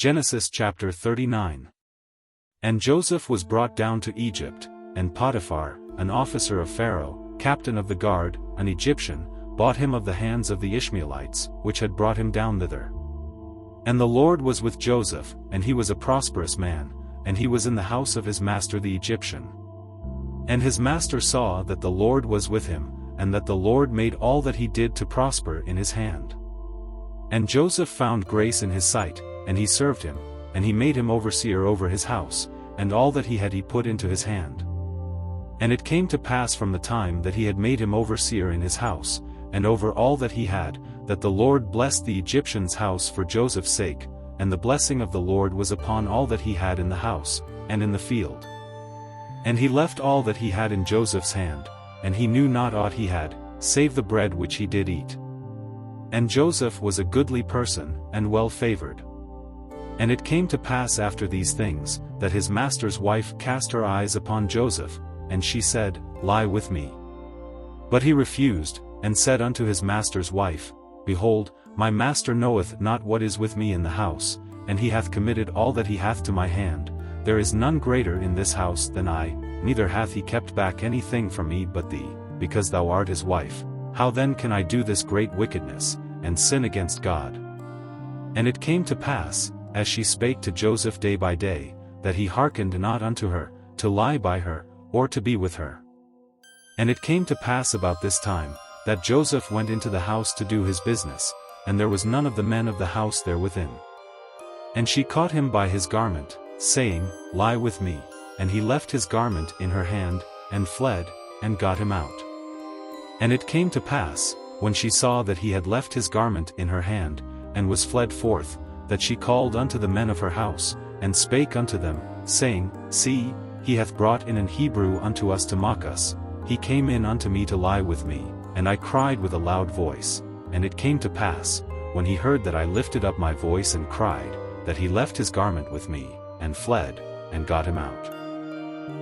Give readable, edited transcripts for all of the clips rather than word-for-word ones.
Genesis chapter 39. And Joseph was brought down to Egypt, and Potiphar, an officer of Pharaoh, captain of the guard, an Egyptian, bought him of the hands of the Ishmaelites, which had brought him down thither. And the Lord was with Joseph, and he was a prosperous man, and he was in the house of his master the Egyptian. And his master saw that the Lord was with him, and that the Lord made all that he did to prosper in his hand. And Joseph found grace in his sight, and he served him, and he made him overseer over his house, and all that he had he put into his hand. And it came to pass from the time that he had made him overseer in his house, and over all that he had, that the Lord blessed the Egyptian's house for Joseph's sake, and the blessing of the Lord was upon all that he had in the house, and in the field. And he left all that he had in Joseph's hand, and he knew not aught he had, save the bread which he did eat. And Joseph was a goodly person, and well favored. And it came to pass after these things, that his master's wife cast her eyes upon Joseph, and she said, Lie with me. But he refused, and said unto his master's wife, Behold, my master knoweth not what is with me in the house, and he hath committed all that he hath to my hand. There is none greater in this house than I, neither hath he kept back anything from me but thee, because thou art his wife. How then can I do this great wickedness, and sin against God? And it came to pass, as she spake to Joseph day by day, that he hearkened not unto her, to lie by her, or to be with her. And it came to pass about this time, that Joseph went into the house to do his business, and there was none of the men of the house there within. And she caught him by his garment, saying, Lie with me. And he left his garment in her hand, and fled, and got him out. And it came to pass, when she saw that he had left his garment in her hand, and was fled forth, that she called unto the men of her house, and spake unto them, saying, See, he hath brought in an Hebrew unto us to mock us. He came in unto me to lie with me, and I cried with a loud voice. And it came to pass, when he heard that I lifted up my voice and cried, that he left his garment with me, and fled, and got him out.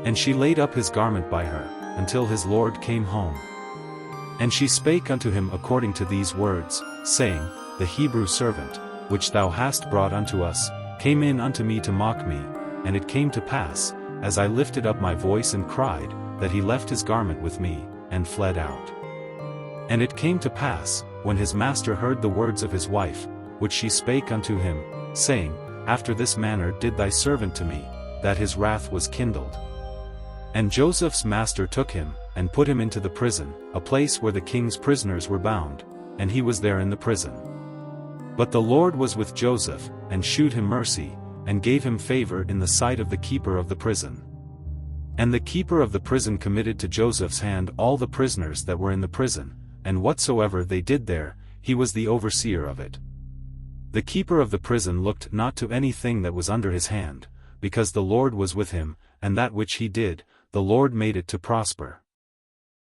And she laid up his garment by her, until his lord came home. And she spake unto him according to these words, saying, The Hebrew servant, which thou hast brought unto us, came in unto me to mock me. And it came to pass, as I lifted up my voice and cried, that he left his garment with me, and fled out. And it came to pass, when his master heard the words of his wife, which she spake unto him, saying, After this manner did thy servant to me, that his wrath was kindled. And Joseph's master took him, and put him into the prison, a place where the king's prisoners were bound, and he was there in the prison. But the Lord was with Joseph, and shewed him mercy, and gave him favor in the sight of the keeper of the prison. And the keeper of the prison committed to Joseph's hand all the prisoners that were in the prison, and whatsoever they did there, he was the overseer of it. The keeper of the prison looked not to anything that was under his hand, because the Lord was with him, and that which he did, the Lord made it to prosper.